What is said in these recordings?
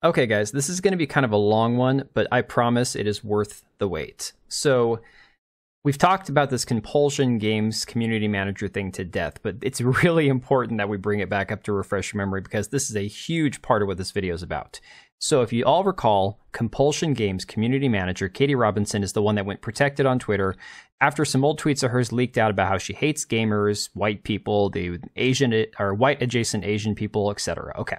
Okay, guys, this is going to be kind of a long one, but I promise it is worth the wait. So, we've talked about this Compulsion Games community manager thing to death, but it's really important that we bring it back up to refresh your memory because this is a huge part of what this video is about. So if you all recall, Compulsion Games community manager Katie Robinson is the one that went protected on Twitter after some old tweets of hers leaked out about how she hates gamers, white people, the Asian or white adjacent Asian people, etc. Okay.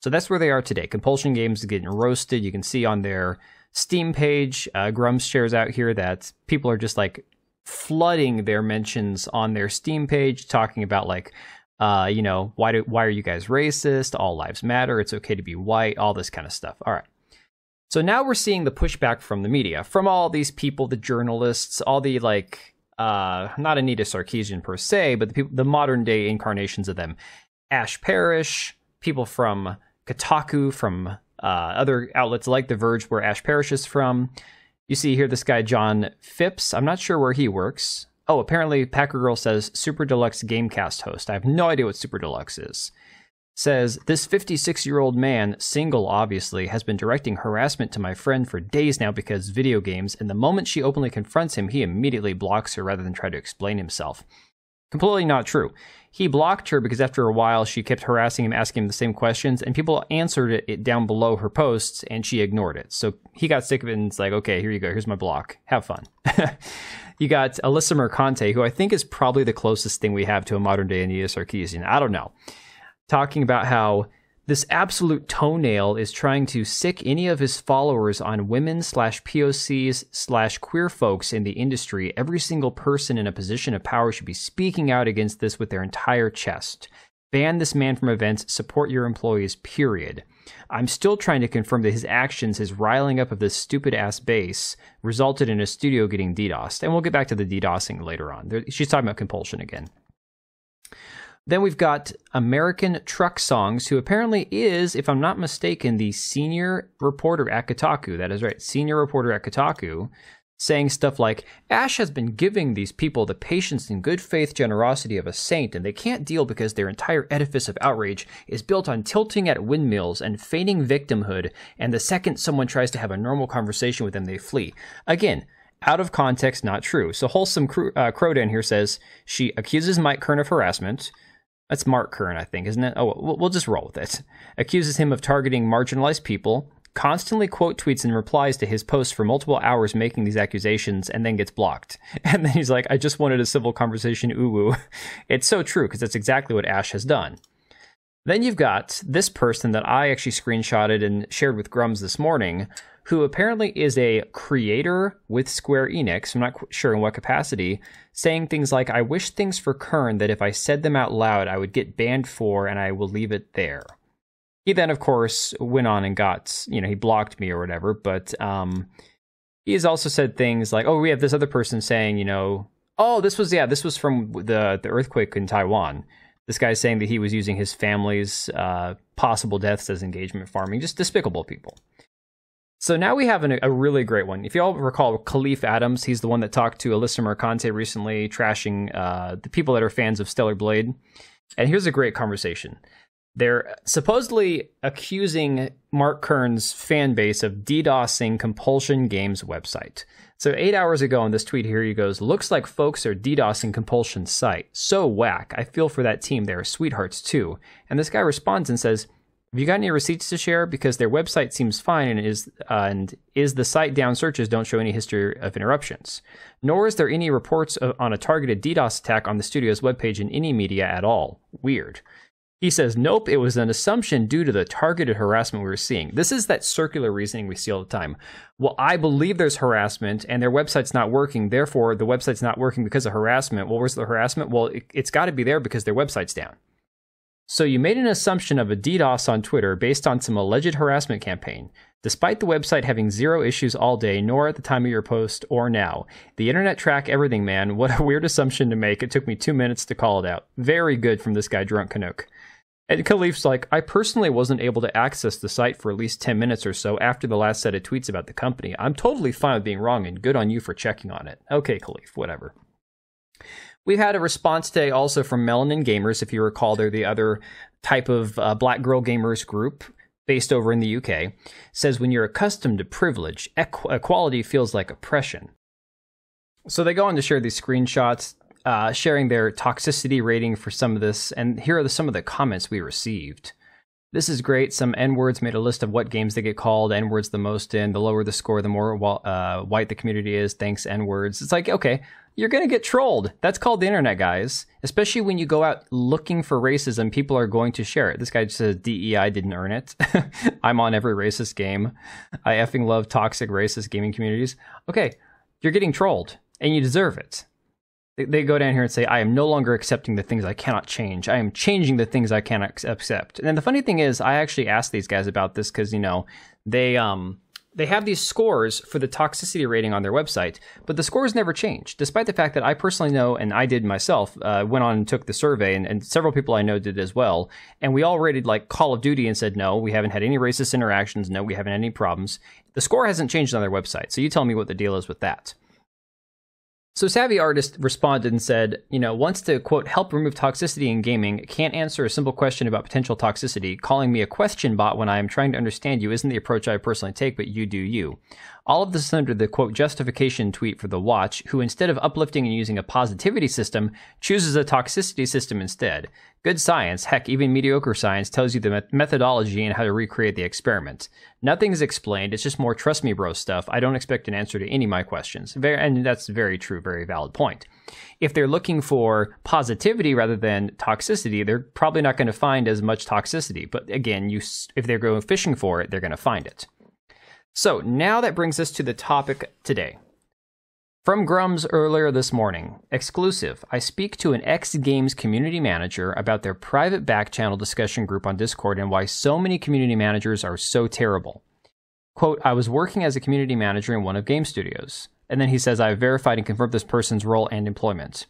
So that's where they are today. Compulsion Games is getting roasted. You can see on their Steam page, Grummz shares out here that people are just like flooding their mentions on their Steam page, talking about like, why are you guys racist? All lives matter. It's okay to be white. All this kind of stuff. All right. So now we're seeing the pushback from the media, from all these people, the journalists, all the like, not nnesaga per se, but the modern day incarnations of them. Ash Parrish, people from Kotaku, from other outlets like The Verge, where Ash Parrish is from. You see here this guy, John Phipps. I'm not sure where he works. Oh, apparently Packer Girl says Super Deluxe Gamecast host. I have no idea what Super Deluxe is. Says, this 56-year-old man, single obviously, has been directing harassment to my friend for days now because video games, and the moment she openly confronts him, he immediately blocks her rather than try to explain himself. Completely not true. He blocked her because after a while she kept harassing him, asking him the same questions, and people answered it down below her posts, and she ignored it. So he got sick of it and it's like, okay, here you go. Here's my block. Have fun. You got Alyssa Mercante, who I think is probably the closest thing we have to a modern-day Anita Sarkeesian. I don't know. Talking about how this absolute toenail is trying to sick any of his followers on women/POCs/queer folks in the industry. Every single person in a position of power should be speaking out against this with their entire chest. Ban this man from events, support your employees, period. I'm still trying to confirm that his actions, his riling up of this stupid-ass base, resulted in a studio getting DDoSed. And we'll get back to the DDoSing later on. She's talking about Compulsion again. Then we've got American Truck Songs, who apparently is, if I'm not mistaken, the senior reporter at Kotaku. That is right, senior reporter at Kotaku, saying stuff like, Ash has been giving these people the patience and good faith generosity of a saint, and they can't deal because their entire edifice of outrage is built on tilting at windmills and feigning victimhood, and the second someone tries to have a normal conversation with them, they flee. Again, out of context, not true. So Wholesome Crowdan here says, she accuses Mike Kern of harassment. That's Mark Kern, I think, isn't it? Oh, we'll just roll with it. Accuses him of targeting marginalized people, constantly quote tweets and replies to his posts for multiple hours making these accusations, and then gets blocked. And then he's like, I just wanted a civil conversation, ooh. It's so true, because that's exactly what Ash has done. Then you've got this person that I actually screenshotted and shared with Grummz this morning, who apparently is a creator with Square Enix, I'm not sure in what capacity, saying things like, I wish things for Kern that if I said them out loud, I would get banned for, and I will leave it there. He then, of course, went on and got, he blocked me or whatever, but he has also said things like, oh, we have this other person saying, oh, this was from the earthquake in Taiwan. This guy's saying that he was using his family's possible deaths as engagement farming, just despicable people. So now we have a really great one. If you all recall, Khalif Adams, he's the one that talked to Alyssa Mercante recently, trashing the people that are fans of Stellar Blade. And here's a great conversation. They're supposedly accusing Mark Kern's fan base of DDoSing Compulsion Games website. So 8 hours ago on this tweet here, he goes, looks like folks are DDoSing Compulsion's site. So whack. I feel for that team. They're sweethearts too. And this guy responds and says, have you got any receipts to share? Because their website seems fine and is the site down searches don't show any history of interruptions. Nor is there any reports on a targeted DDoS attack on the studio's webpage in any media at all. Weird. He says, nope, it was an assumption due to the targeted harassment we were seeing. This is that circular reasoning we see all the time. Well, I believe there's harassment and their website's not working. Therefore, the website's not working because of harassment. Well, where's the harassment? Well, it's got to be there because their website's down. So you made an assumption of a DDoS on Twitter based on some alleged harassment campaign, despite the website having zero issues all day, nor at the time of your post or now. The internet track everything, man. What a weird assumption to make. It took me 2 minutes to call it out. Very good from this guy, Drunk Canuck. And Khalif's like, I personally wasn't able to access the site for at least 10 minutes or so after the last set of tweets about the company. I'm totally fine with being wrong and good on you for checking on it. Okay, Khalif, whatever. We've had a response today also from Melanin Gamers. If you recall, they're the other type of black girl gamers group. based over in the UK, says when you're accustomed to privilege, equality feels like oppression. So they go on to share these screenshots, sharing their toxicity rating for some of this, and here are some of the comments we received. This is great. Some N-words made a list of what games they get called N-words the most in. The lower the score, the more white the community is. Thanks, N-words. It's like, okay, you're going to get trolled. That's called the internet, guys. Especially when you go out looking for racism, people are going to share it. This guy just says DEI didn't earn it. I'm on every racist game. I effing love toxic racist gaming communities. Okay, you're getting trolled, and you deserve it. They go down here and say, I am no longer accepting the things I cannot change. I am changing the things I cannot accept. And then the funny thing is, I actually asked these guys about this because, you know, they have these scores for the toxicity rating on their website, but the scores never change, despite the fact that I personally know, and I did myself, went on and took the survey, and several people I know did as well, and we all rated like Call of Duty and said, no, we haven't had any racist interactions, no, we haven't had any problems. The score hasn't changed on their website, so you tell me what the deal is with that. So Savvy Artist responded and said, you know, wants to, quote, help remove toxicity in gaming, can't answer a simple question about potential toxicity. Calling me a question bot when I am trying to understand you isn't the approach I personally take, but you do you. All of this is under the, quote, justification tweet for The Watch, who instead of uplifting and using a positivity system, chooses a toxicity system instead. Good science, heck, even mediocre science tells you the methodology and how to recreate the experiment. Nothing is explained, it's just more trust me bro stuff. I don't expect an answer to any of my questions. And that's very true, very valid point. If they're looking for positivity rather than toxicity, they're probably not going to find as much toxicity. But again, if they're going fishing for it, they're going to find it. So now that brings us to the topic today. From Grummz earlier this morning, exclusive, I speak to an X Games community manager about their private back channel discussion group on Discord and why so many community managers are so terrible. Quote, I was working as a community manager in one of game studios. And then he says, I have verified and confirmed this person's role and employment.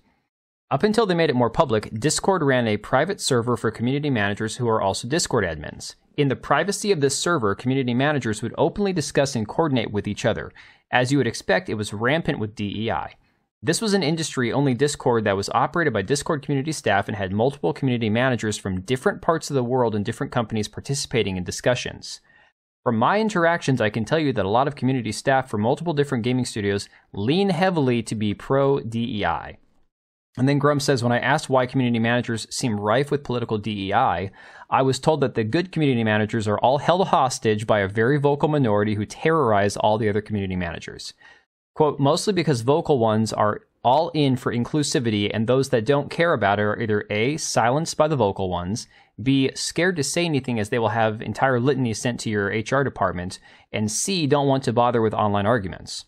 Up until they made it more public, Discord ran a private server for community managers who are also Discord admins. In the privacy of this server, community managers would openly discuss and coordinate with each other. As you would expect, it was rampant with DEI. This was an industry-only Discord that was operated by Discord community staff and had multiple community managers from different parts of the world and different companies participating in discussions. From my interactions, I can tell you that a lot of community staff from multiple different gaming studios lean heavily to be pro-DEI. And then Grummz says, when I asked why community managers seem rife with political DEI, I was told that the good community managers are all held hostage by a very vocal minority who terrorize all the other community managers. Quote, mostly because vocal ones are all in for inclusivity and those that don't care about it are either A, silenced by the vocal ones, B, scared to say anything as they will have entire litanies sent to your HR department, and C, don't want to bother with online arguments.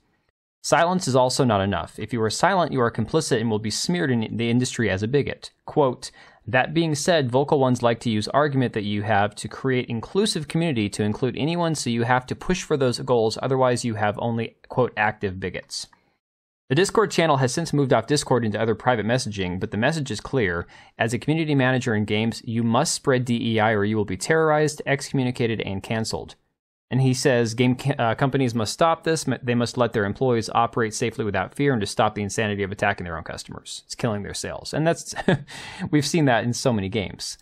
Silence is also not enough. If you are silent, you are complicit and will be smeared in the industry as a bigot. Quote, that being said, vocal ones like to use argument that you have to create inclusive community to include anyone, so you have to push for those goals, otherwise you have only, quote, active bigots. The Discord channel has since moved off Discord into other private messaging, but the message is clear. As a community manager in games, you must spread DEI or you will be terrorized, excommunicated, and canceled. And he says game companies must stop this. They must let their employees operate safely without fear and to stop the insanity of attacking their own customers. It's killing their sales. And that's we've seen that in so many games.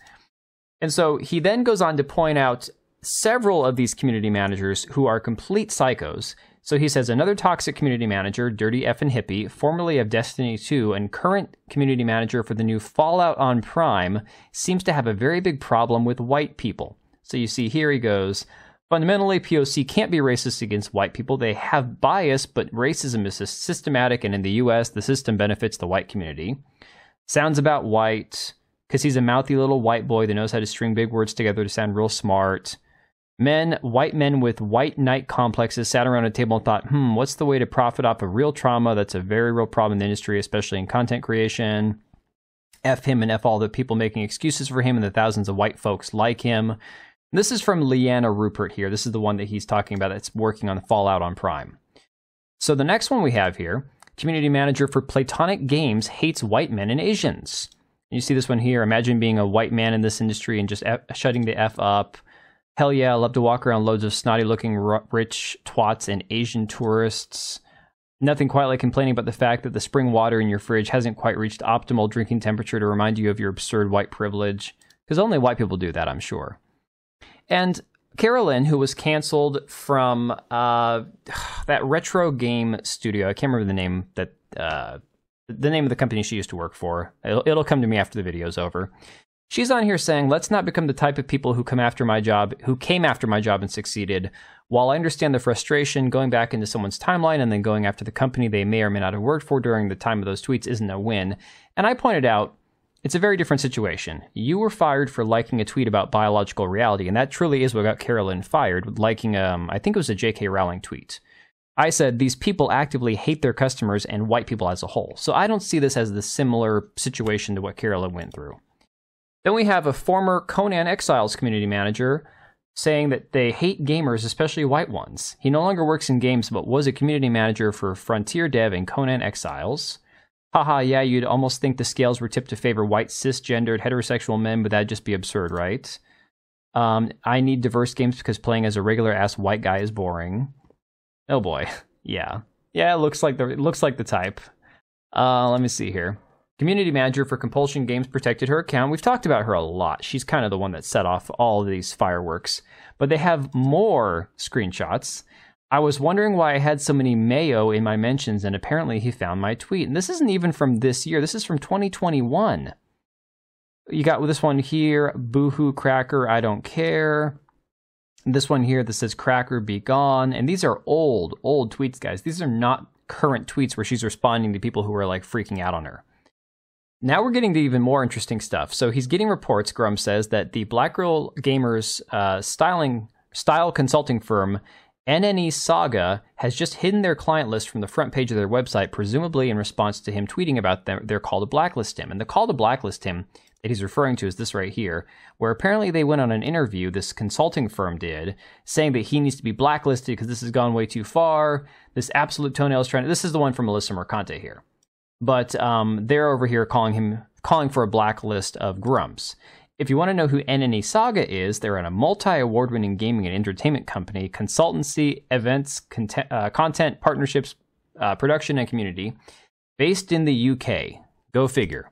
And so he then goes on to point out several of these community managers who are complete psychos. So he says another toxic community manager, Dirty Effin' Hippie, formerly of Destiny 2 and current community manager for the new Fallout on Prime, seems to have a very big problem with white people. So you see here he goes, fundamentally, POC can't be racist against white people. They have bias, but racism is systematic, and in the US, the system benefits the white community. Sounds about white, because he's a mouthy little white boy that knows how to string big words together to sound real smart. White men with white knight complexes sat around a table and thought, what's the way to profit off of real trauma? That's a very real problem in the industry, especially in content creation. F him and F all the people making excuses for him and the thousands of white folks like him. This is from Leanna Rupert here. This is the one that he's talking about that's working on Fallout on Prime. So the next one we have here, community manager for Platonic Games hates white men and Asians. You see this one here. Imagine being a white man in this industry and just shutting the F up. Hell yeah, I love to walk around loads of snotty-looking rich twats and Asian tourists. Nothing quite like complaining about the fact that the spring water in your fridge hasn't quite reached optimal drinking temperature to remind you of your absurd white privilege. Because only white people do that, I'm sure. And Carolyn, who was canceled from that retro game studio. I can't remember the name the name of the company she used to work for. It'll come to me after the video's over. She's on here saying, let's not become the type of people who came after my job and succeeded. While I understand the frustration, going back into someone's timeline and then going after the company they may or may not have worked for during the time of those tweets isn't a win. And I pointed out, it's a very different situation. You were fired for liking a tweet about biological reality, and that truly is what got Carolyn fired, liking, I think it was a J.K. Rowling tweet. I said, these people actively hate their customers and white people as a whole. So I don't see this as the similar situation to what Carolyn went through. Then we have a former Conan Exiles community manager saying that they hate gamers, especially white ones. He no longer works in games, but was a community manager for Frontier Dev and Conan Exiles. Haha, yeah, you'd almost think the scales were tipped to favor white, cisgendered, heterosexual men, but that'd just be absurd, right? I need diverse games because playing as a regular-ass white guy is boring. Oh boy, yeah. Yeah, it looks like the type. Let me see here. Community manager for Compulsion Games protected her account. We've talked about her a lot. She's kind of the one that set off all of these fireworks. But they have more screenshots. I was wondering why I had so many mayo in my mentions, and apparently he found my tweet. And this isn't even from this year. This is from 2021. You got this one here, boohoo cracker, I don't care. This one here that says cracker be gone. And these are old tweets, guys. These are not current tweets where she's responding to people who are like freaking out on her. Now we're getting to even more interesting stuff. So he's getting reports, Grummz says, that the Black Girl Gamers style consulting firm nnesaga has just hidden their client list from the front page of their website, presumably in response to him tweeting about their call to blacklist him. And the call to blacklist him that he's referring to is this right here, where apparently they went on an interview, this consulting firm did, saying that he needs to be blacklisted because this has gone way too far. This absolute toenail is trying to... This is the one from Melissa Mercante here. But they're over here calling for a blacklist of Grummz. If you want to know who nnesaga is, they're a multi-award-winning gaming and entertainment company, consultancy, events, content, partnerships, production, and community, based in the UK. Go figure.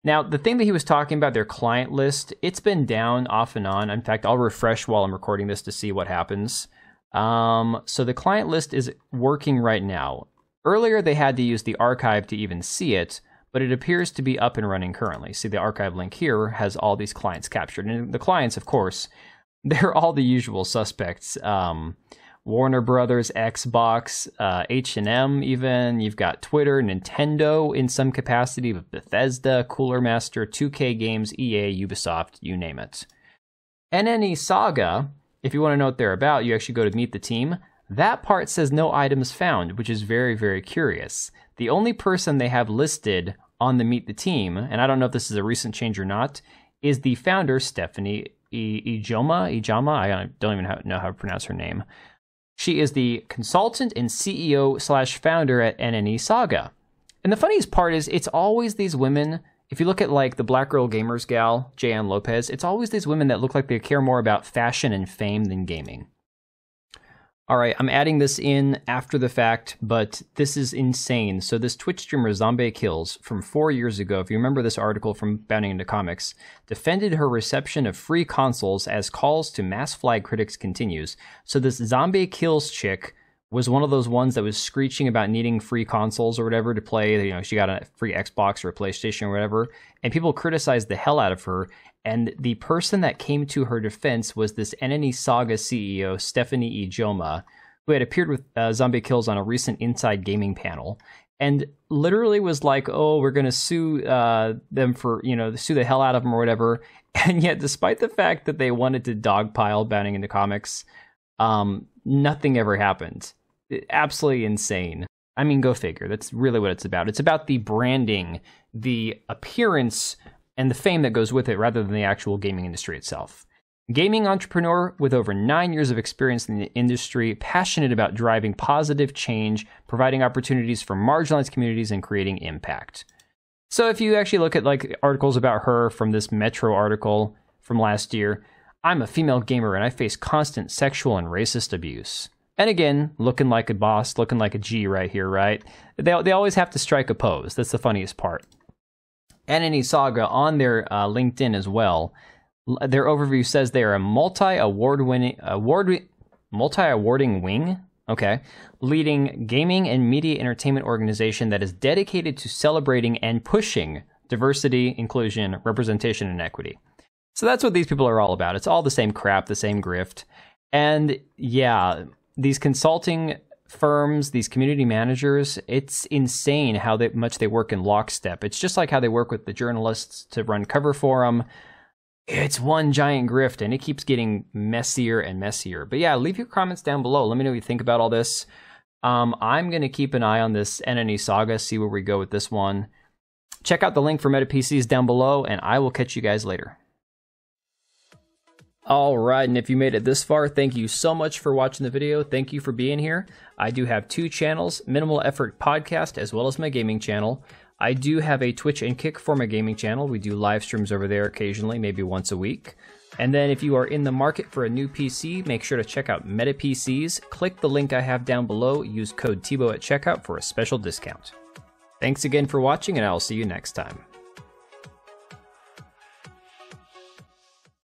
Now, the thing that he was talking about, their client list, it's been down off and on. In fact, I'll refresh while I'm recording this to see what happens. So the client list is working right now. Earlier, they had to use the archive to even see it, but it appears to be up and running currently. See, the archive link here has all these clients captured. And the clients, of course, they're all the usual suspects. Warner Brothers, Xbox, H&M even. You've got Twitter, Nintendo in some capacity, Bethesda, Cooler Master, 2K Games, EA, Ubisoft, you name it. nnesaga, if you want to know what they're about, you actually go to Meet the Team. That part says no items found, which is very, very curious. The only person they have listed on the Meet the Team, and I don't know if this is a recent change or not, is the founder, Stephanie Ijoma. I don't even know how to pronounce her name. She is the consultant and CEO/founder at nnesaga. And the funniest part is it's always these women. If you look at like the Black Girl Gamers gal, Jan Lopez, it's always these women that look like they care more about fashion and fame than gaming. All right, I'm adding this in after the fact, but this is insane. So this Twitch streamer Zombie Kills from 4 years ago, if you remember this article from Bounding into Comics, defended her reception of free consoles as calls to mass flag critics continues. So this Zombie Kills chick was one of those ones that was screeching about needing free consoles or whatever to play. You know, she got a free Xbox or a PlayStation or whatever, and people criticized the hell out of her. And the person that came to her defense was this nnesaga CEO, Stephanie Ijoma, who had appeared with Zombie Kills on a recent Inside Gaming panel, and literally was like, oh, we're going to sue them for, sue the hell out of them or whatever. And yet, despite the fact that they wanted to dogpile Bounding into Comics, nothing ever happened. Absolutely insane. I mean, go figure. That's really what it's about. It's about the branding, the appearance, and the fame that goes with it rather than the actual gaming industry itself. Gaming entrepreneur with over 9 years of experience in the industry, passionate about driving positive change, providing opportunities for marginalized communities, and creating impact. So if you actually look at like articles about her from this Metro article from last year, I'm a female gamer and I face constant sexual and racist abuse. And again, looking like a boss, looking like a G right here, right? They always have to strike a pose. That's the funniest part. nnesaga on their LinkedIn as well Their overview says they are a multi-awarding wing, okay, leading gaming and media entertainment organization that is dedicated to celebrating and pushing diversity, inclusion, representation, and equity. So that's what these people are all about. It's all the same crap, the same grift. And yeah, these consulting firms, these community managers, it's insane how much they work in lockstep. It's just like how they work with the journalists to run cover for them. It's one giant grift, and it keeps getting messier and messier. But yeah, leave your comments down below. Let me know what you think about all this. I'm going to keep an eye on this nnesaga, see where we go with this one. Check out the link for MetaPCs down below, and I will catch you guys later. All right, and if you made it this far, thank you so much for watching the video. Thank you for being here. I do have 2 channels, Minimal Effort Podcast, as well as my gaming channel. I do have a Twitch and Kick for my gaming channel. We do live streams over there occasionally, maybe once a week. And then if you are in the market for a new PC, make sure to check out MetaPCs. Click the link I have down below. Use code TBO at checkout for a special discount. Thanks again for watching, and I will see you next time.